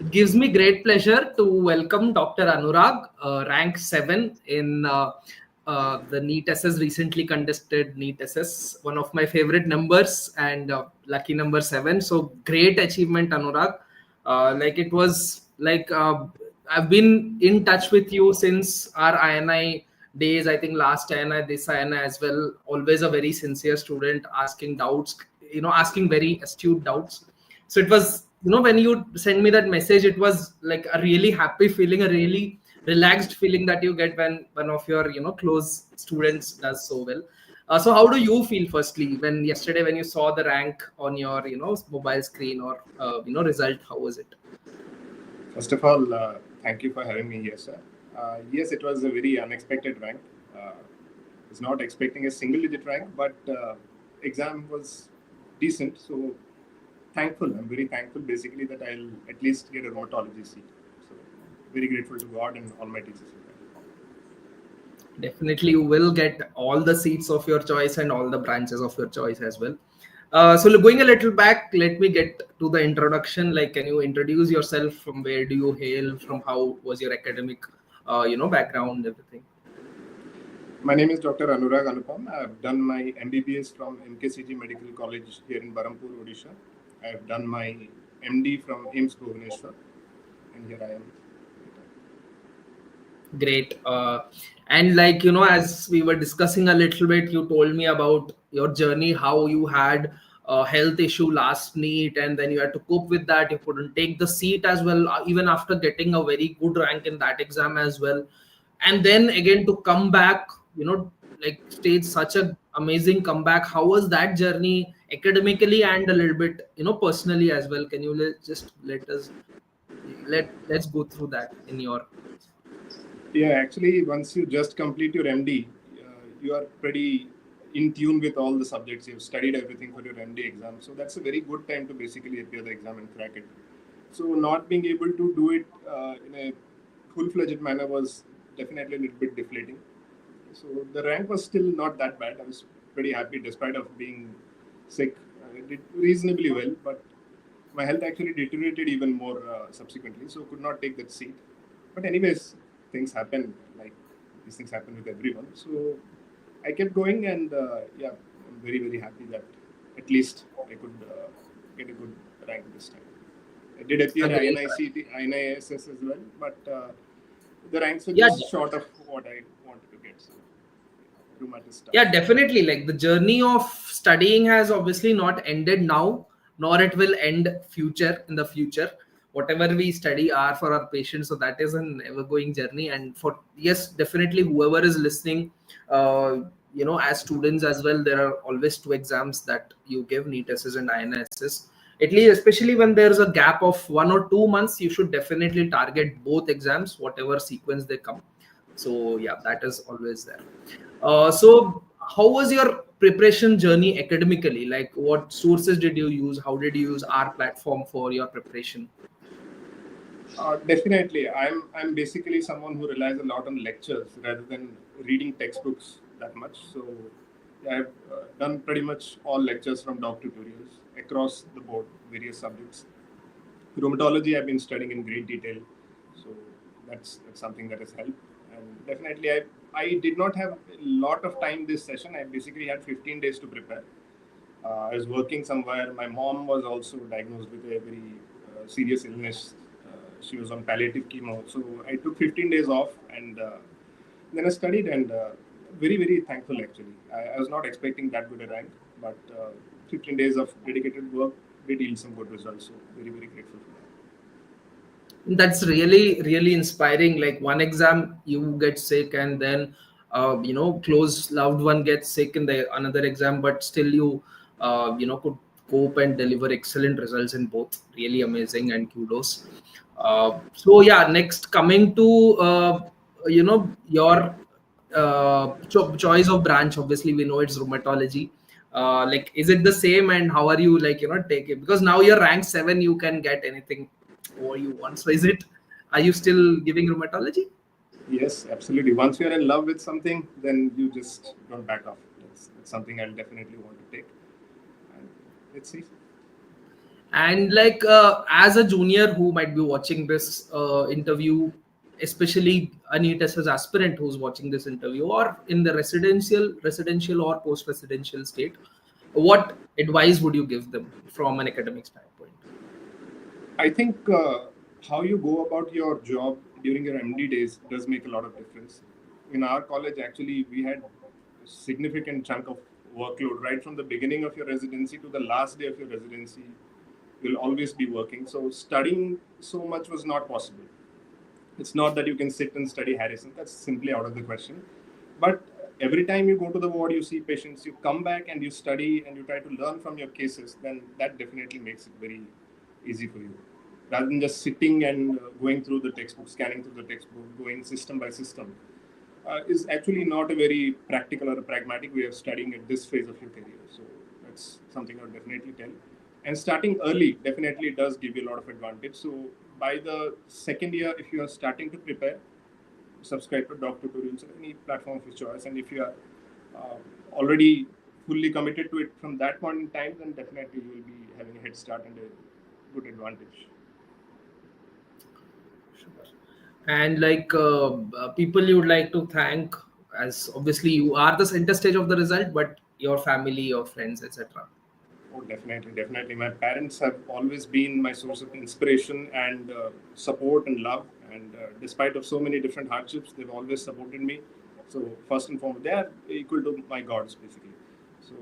It gives me great pleasure to welcome Dr. Anurag, rank 7 in the NEET SS recently conducted NEET SS, one of my favorite numbers and lucky number 7. So great achievement, Anurag. It was I've been in touch with you since our INI days. I think last INI, this INI as well. Always a very sincere student, asking doubts, asking very astute doubts. So it was, when you send me that message, it was like a really happy feeling, a really relaxed feeling that you get when one of your, close students does so well. So how do you feel firstly when yesterday when you saw the rank on your, mobile screen or, result? How was it? First of all, thank you for having me here, sir. Yes, it was a very unexpected rank. I was not expecting a single-digit rank, but exam was decent. So thankful. I'm very thankful, basically, that I'll at least get a rheumatology seat. So very grateful to God and all my teachers. Definitely, you will get all the seats of your choice and all the branches of your choice as well. So going a little back, let me get to the introduction. Like, can you introduce yourself? From where do you hail? From how was your academic, background, everything? My name is Dr. Anurag Anupam. I have done my MBBS from MKCG Medical College here in Barampur, Odisha. I have done my MD from AIIMS Bhubaneswar, and here I am. Great. And as we were discussing a little bit, you told me about your journey, how you had a health issue last NEET, and then you had to cope with that. You couldn't take the seat as well, even after getting a very good rank in that exam as well. And then again to come back, stage such a amazing comeback. How was that journey academically and a little bit, personally as well? Can you let's go through that in your. Yeah, actually, once you just complete your MD, you are pretty in tune with all the subjects. You've studied everything for your MD exam. So that's a very good time to basically appear the exam and crack it. So not being able to do it in a full-fledged manner was definitely a little bit deflating. So the rank was still not that bad. I was pretty happy despite of being sick. I did reasonably well, but my health actually deteriorated even more subsequently. So could not take that seat. But anyways, things happen, like these things happen with everyone. So I kept going, and I'm very, very happy that at least I could get a good rank this time. I did appear INI SS as well, but the ranks were just short of what I wanted to get. So too much stuff. Yeah, definitely. Like the journey of studying has obviously not ended now, nor it will end in the future. Whatever we study are for our patients, so that is an ever-going journey. And definitely, whoever is listening, as students as well, there are always 2 exams that you give: NEET SS and INSS. At least, especially when there's a gap of 1 or 2 months, you should definitely target both exams, whatever sequence they come. So yeah, that is always there. So how was your preparation journey academically? Like, what sources did you use? How did you use our platform for your preparation? Definitely, I'm basically someone who relies a lot on lectures rather than reading textbooks that much. So I've done pretty much all lectures from DocTutorials across the board, various subjects. Rheumatology I've been studying in great detail, so that's something that has helped. And definitely, I did not have a lot of time this session. I basically had 15 days to prepare. I was working somewhere. My mom was also diagnosed with a very serious illness. She was on palliative chemo. So I took 15 days off, and then I studied, and very, very thankful actually. I was not expecting that good a rank, but 15 days of dedicated work did yield some good results. So very, very grateful for that. That's really, really inspiring. Like one exam you get sick, and then close loved one gets sick in the another exam, but still you could cope and deliver excellent results in both. Really amazing, and kudos. So yeah, next coming to your choice of branch. Obviously we know it's rheumatology. Like, is it the same, and how are you take it? Because now you're ranked 7, you can get anything or you want. So are you still giving rheumatology? Yes, absolutely. Once you're in love with something, then you just don't back off. That's something I'll definitely want to take. And let's see. And like as a junior who might be watching this interview, especially a NEET SS aspirant who's watching this interview, or in the residential or post-residential state, what advice would you give them from an academic standpoint? I think how you go about your job during your MD days does make a lot of difference. In our college, actually, we had a significant chunk of workload right from the beginning of your residency to the last day of your residency. You'll always be working. So studying so much was not possible. It's not that you can sit and study Harrison. That's simply out of the question. But every time you go to the ward, you see patients, you come back and you study and you try to learn from your cases, then that definitely makes it very easy for you. Rather than just sitting and going through the textbook, scanning through the textbook, going system by system, is actually not a very practical or a pragmatic way of studying at this phase of your career. So that's something I would definitely tell. And starting early definitely does give you a lot of advantage. So by the second year, if you are starting to prepare, subscribe to DocTutorials or any platform of your choice. And if you are already fully committed to it from that point in time, then definitely you will be having a head start and a good advantage. And like people you would like to thank, as obviously you are the center stage of the result, but your family, your friends, etc. Oh, definitely. My parents have always been my source of inspiration and support and love. And despite of so many different hardships, they've always supported me. So first and foremost, they are equal to my gods, basically. So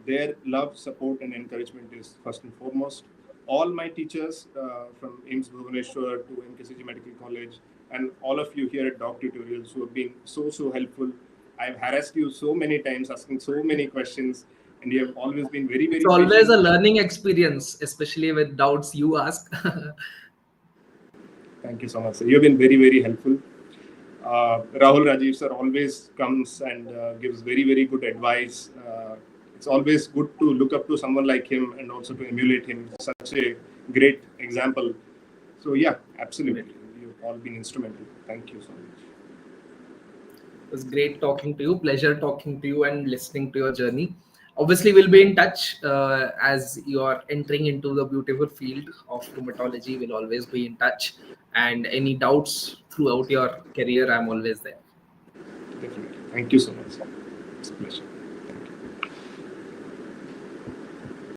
their love, support, and encouragement is first and foremost. All my teachers from AIMS Bhubaneswar to MKCG Medical College, and all of you here at DocTutorials who have been so helpful. I've harassed you so many times, asking so many questions, and you have always been very It's patient. always a learning experience, especially with doubts you ask. Thank you so much, sir. You've been very helpful. Rahul Rajiv sir always comes and gives very good advice. It's always good to look up to someone like him and also to emulate him. Such a great example. So yeah, absolutely. You've all been instrumental. Thank you so much. It was great talking to you. Pleasure talking to you and listening to your journey. Obviously, we'll be in touch as you are entering into the beautiful field of rheumatology. We'll always be in touch. And any doubts throughout your career, I'm always there. Definitely. Thank you so much. It's a pleasure.